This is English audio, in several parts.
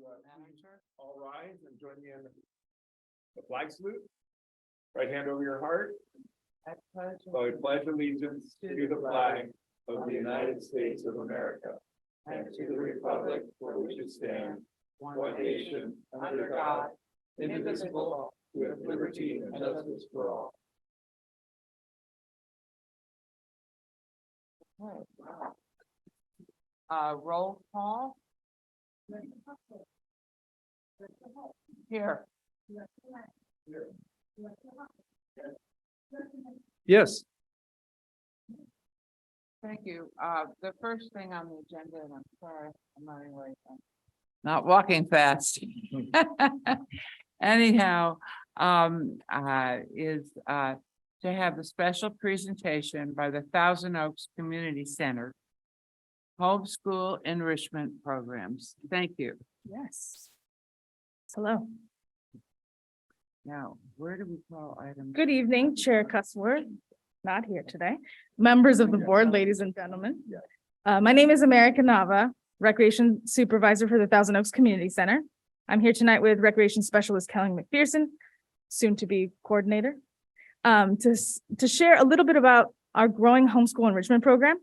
please all rise and join me in the flag salute. Right hand over your heart. I pledge allegiance to the flag of the United States of America and to the republic for which it stands, one nation under God, indivisible, with liberty and justice for all. Roll call. Here. Yes. Thank you. The first thing on the agenda, and I'm sorry, I'm not anyway. Not walking fast. Anyhow, is to have a special presentation by the Thousand Oaks Community Center Homeschool Enrichment Programs. Thank you. Yes. Hello. Now, where do we call items? Good evening, Chair Cussworth, not here today. Members of the board, ladies and gentlemen. My name is America Nava, Recreation Supervisor for the Thousand Oaks Community Center. I'm here tonight with Recreation Specialist Kelly McPherson, soon to be coordinator, to share a little bit about our growing homeschool enrichment program.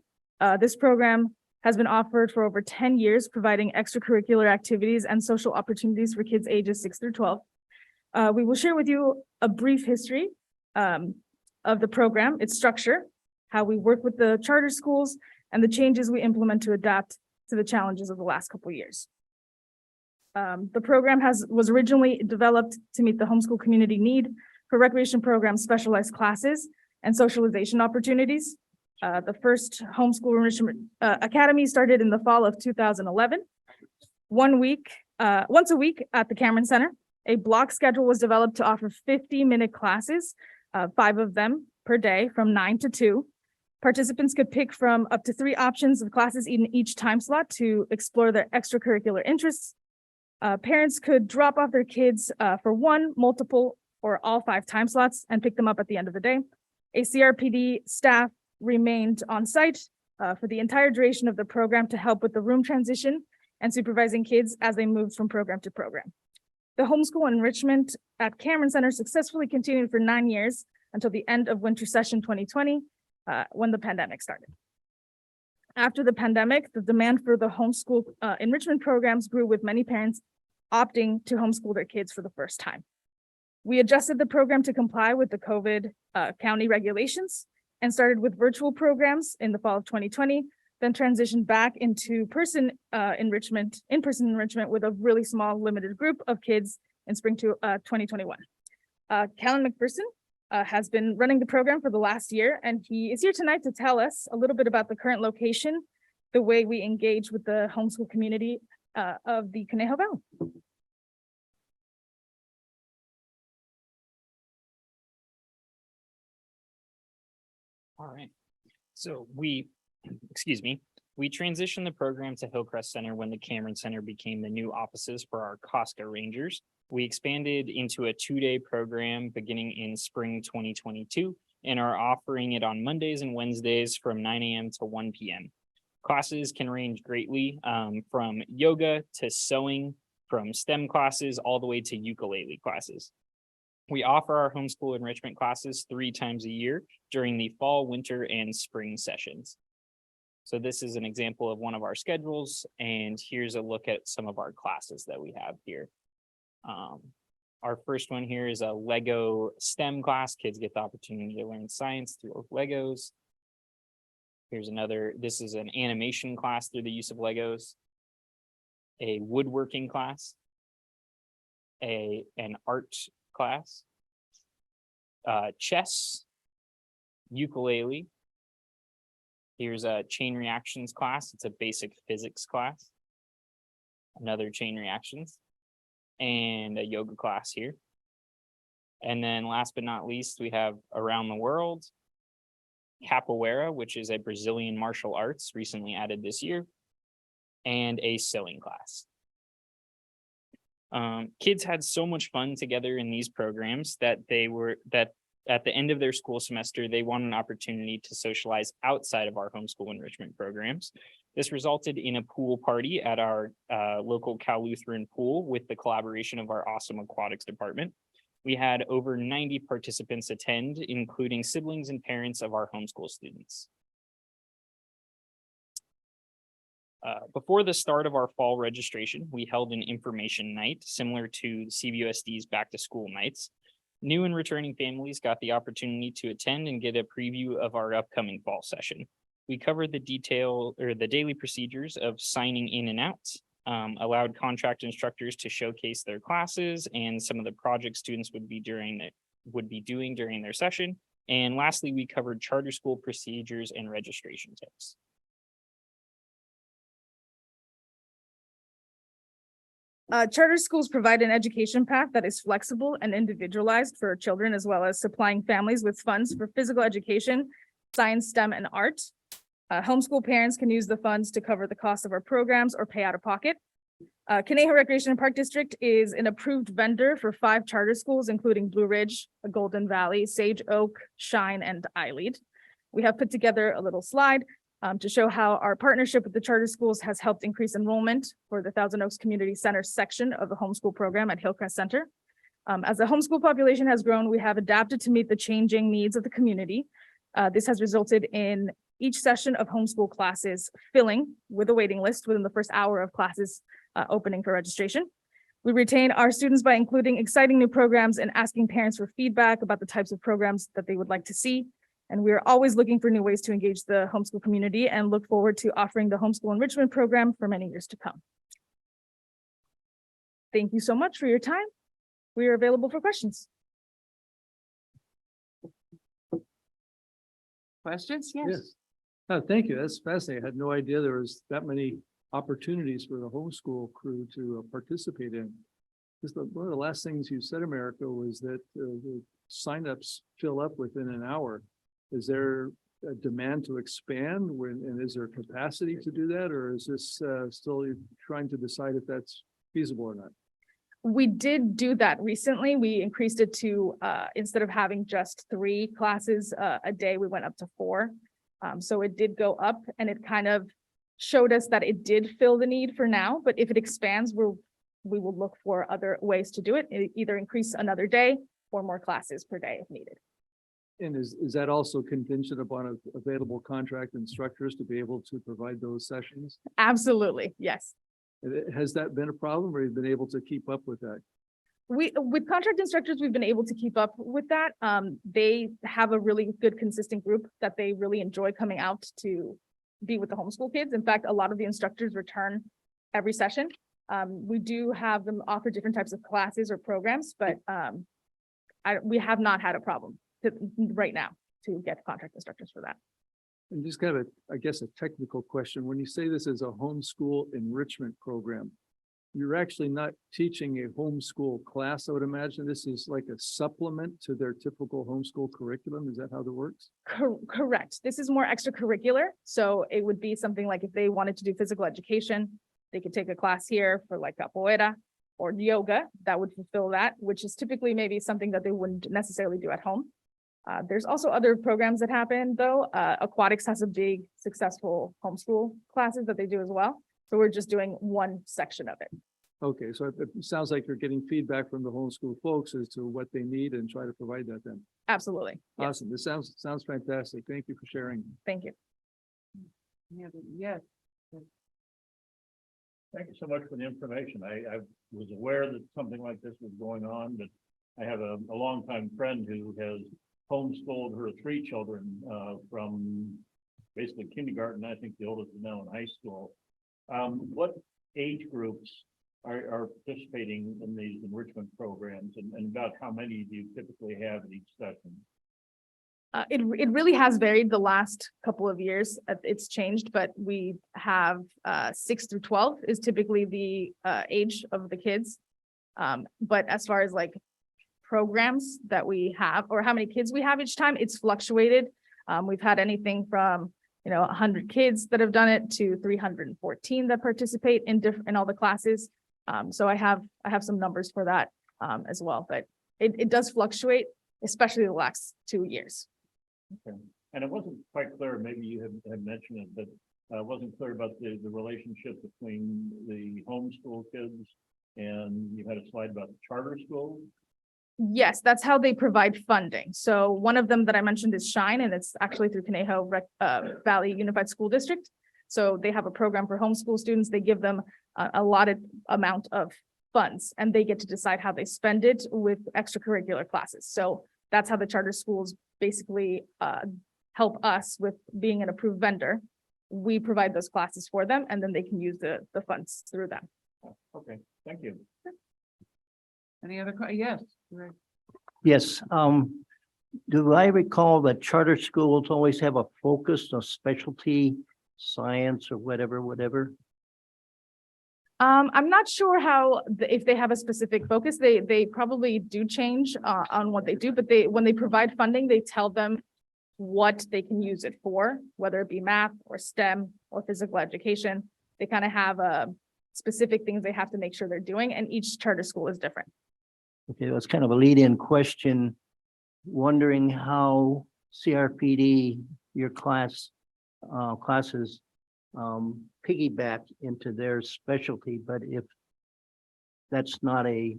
This program has been offered for over 10 years, providing extracurricular activities and social opportunities for kids ages 6 through 12. We will share with you a brief history of the program, its structure, how we work with the charter schools, and the changes we implement to adapt to the challenges of the last couple of years. The program was originally developed to meet the homeschool community need for recreation programs, specialized classes, and socialization opportunities. The first homeschool enrichment academy started in the fall of 2011. Once a week at the Cameron Center, a block schedule was developed to offer 50-minute classes, 5 of them per day from 9 to 2. Participants could pick from up to 3 options of classes in each time slot to explore their extracurricular interests. Parents could drop off their kids for 1, multiple, or all 5 time slots and pick them up at the end of the day. A CRPD staff remained on site for the entire duration of the program to help with the room transition and supervising kids as they moved from program to program. The homeschool enrichment at Cameron Center successfully continued for 9 years until the end of winter session 2020, when the pandemic started. After the pandemic, the demand for the homeschool enrichment programs grew, with many parents opting to homeschool their kids for the first time. We adjusted the program to comply with the COVID county regulations and started with virtual programs in the fall of 2020, then transitioned back into in-person enrichment with a really small limited group of kids in spring 2021. Kelly McPherson has been running the program for the last year, and he is here tonight to tell us a little bit about the current location, the way we engage with the homeschool community of the Conejo Valley. All right, so we transitioned the program to Hillcrest Center when the Cameron Center became the new offices for our Costco Rangers. We expanded into a 2-day program beginning in spring 2022 and are offering it on Mondays and Wednesdays from 9 a.m. to 1 p.m. Classes can range greatly from yoga to sewing, from STEM classes all the way to ukulele classes. We offer our homeschool enrichment classes 3 times a year during the fall, winter, and spring sessions. So this is an example of one of our schedules, and here's a look at some of our classes that we have here. Our first one here is a Lego STEM class. Kids get the opportunity to learn science through Legos. Here's another, this is an animation class through the use of Legos. A woodworking class. An art class. Chess. Ukulele. Here's a chain reactions class. It's a basic physics class. Another chain reactions. And a yoga class here. And then last but not least, we have around the world, capoeira, which is a Brazilian martial arts recently added this year, and a sewing class. Kids had so much fun together in these programs that at the end of their school semester, they want an opportunity to socialize outside of our homeschool enrichment programs. This resulted in a pool party at our local Cal Lutheran pool with the collaboration of our awesome aquatics department. We had over 90 participants attend, including siblings and parents of our homeschool students. Before the start of our fall registration, we held an information night similar to CBUSD's back to school nights. New and returning families got the opportunity to attend and get a preview of our upcoming fall session. We covered the daily procedures of signing in and out, allowed contract instructors to showcase their classes and some of the projects students would be doing during their session. And lastly, we covered charter school procedures and registration tips. Charter schools provide an education path that is flexible and individualized for children, as well as supplying families with funds for physical education, science, STEM, and art. Homeschool parents can use the funds to cover the cost of our programs or pay out of pocket. Conejo Recreation and Park District is an approved vendor for 5 charter schools, including Blue Ridge, Golden Valley, Sage Oak, Shine, and iLead. We have put together a little slide to show how our partnership with the charter schools has helped increase enrollment for the Thousand Oaks Community Center section of the homeschool program at Hillcrest Center. As the homeschool population has grown, we have adapted to meet the changing needs of the community. This has resulted in each session of homeschool classes filling with a waiting list within the first hour of classes opening for registration. We retain our students by including exciting new programs and asking parents for feedback about the types of programs that they would like to see. And we are always looking for new ways to engage the homeschool community and look forward to offering the homeschool enrichment program for many years to come. Thank you so much for your time. We are available for questions. Questions? Yes. Thank you. That's fascinating. I had no idea there was that many opportunities for the homeschool crew to participate in. Just one of the last things you said, America, was that the signups fill up within an hour. Is there a demand to expand and is there capacity to do that? Or is this still trying to decide if that's feasible or not? We did do that recently. We increased it to, instead of having just 3 classes a day, we went up to 4. So it did go up and it kind of showed us that it did fill the need for now, but if it expands, we will look for other ways to do it, either increase another day or more classes per day if needed. And is that also contingent upon available contract instructors to be able to provide those sessions? Absolutely, yes. Has that been a problem or you've been able to keep up with that? With contract instructors, we've been able to keep up with that. They have a really good, consistent group that they really enjoy coming out to be with the homeschool kids. In fact, a lot of the instructors return every session. We do have them offer different types of classes or programs, but we have not had a problem right now to get contract instructors for that. And just kind of, I guess, a technical question. When you say this is a homeschool enrichment program, you're actually not teaching a homeschool class. I would imagine this is like a supplement to their typical homeschool curriculum. Is that how that works? Correct. This is more extracurricular. So it would be something like if they wanted to do physical education, they could take a class here for like capoeira or yoga that would fulfill that, which is typically maybe something that they wouldn't necessarily do at home. There's also other programs that happen though. Aquatics has a big successful homeschool classes that they do as well. So we're just doing one section of it. Okay, so it sounds like you're getting feedback from the homeschool folks as to what they need and try to provide that then. Absolutely. Yes. Awesome. This sounds fantastic. Thank you for sharing. Thank you. Yes. Thank you so much for the information. I was aware that something like this was going on, but I have a longtime friend who has homeschooled her 3 children from basically kindergarten. I think the oldest is now in high school. What age groups are participating in these enrichment programs and about how many do you typically have in each session? It really has varied the last couple of years. It's changed, but we have 6 through 12 is typically the age of the kids. But as far as like programs that we have or how many kids we have each time, it's fluctuated. We've had anything from 100 kids that have done it to 314 that participate in all the classes. So I have some numbers for that as well, but it does fluctuate especially the last 2 years. And it wasn't quite clear, maybe you had mentioned it, but it wasn't clear about the relationship between the homeschool kids and you had a slide about the charter school. Yes, that's how they provide funding. So one of them that I mentioned is Shine, and it's actually through Conejo Valley Unified School District. So they have a program for homeschool students. They give them a allotted amount of funds, and they get to decide how they spend it with extracurricular classes. So that's how the charter schools basically help us with being an approved vendor. We provide those classes for them, and then they can use the funds through them. Okay, thank you. Any other, yes, right. Yes, do I recall that charter schools always have a focus on specialty science or whatever? I'm not sure how, if they have a specific focus, they probably do change on what they do, but when they provide funding, they tell them what they can use it for, whether it be math or STEM or physical education. They kind of have specific things they have to make sure they're doing, and each charter school is different. Okay, that's kind of a lead-in question. Wondering how CRPD, your classes piggyback into their specialty, but if that's not a,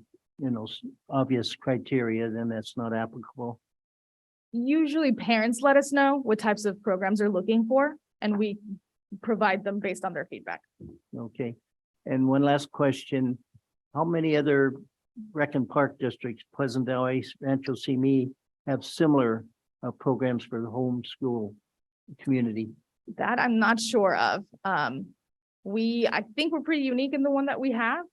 obvious criteria, then that's not applicable. Usually parents let us know what types of programs they're looking for, and we provide them based on their feedback. Okay, and one last question. How many other rec and park districts, Pleasant Valley, Rancho Simi, have similar programs for the homeschool community? That I'm not sure of. I think we're pretty unique in the one that we have.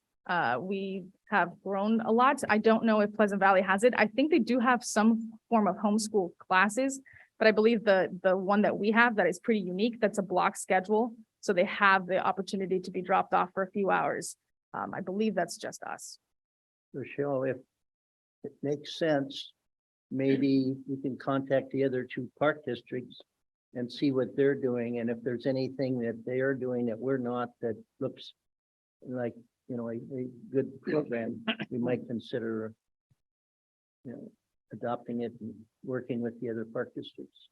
We have grown a lot. I don't know if Pleasant Valley has it. I think they do have some form of homeschool classes, but I believe the one that we have that is pretty unique, that's a block schedule. So they have the opportunity to be dropped off for a few hours. I believe that's just us. Rochelle, if it makes sense, maybe we can contact the other two park districts and see what they're doing, and if there's anything that they are doing that we're not, that looks like, a good program, we might consider, adopting it and working with the other park districts.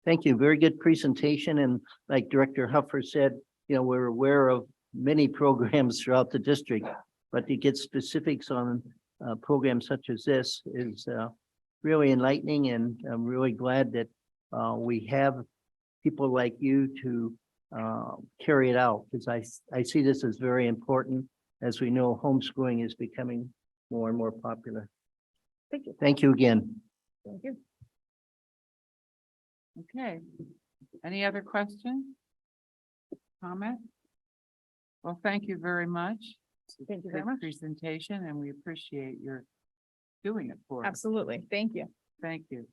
Thank you. Very good presentation. And like Director Huffer said, we're aware of many programs throughout the district, but to get specifics on programs such as this is really enlightening, and I'm really glad that we have people like you to carry it out, because I see this as very important. As we know, homeschooling is becoming more and more popular. Thank you. Thank you again. Thank you. Okay. Any other questions? Comment? Well, thank you very much. Thank you very Good much. presentation, and we appreciate your doing it for us. Absolutely. Thank you. Thank you.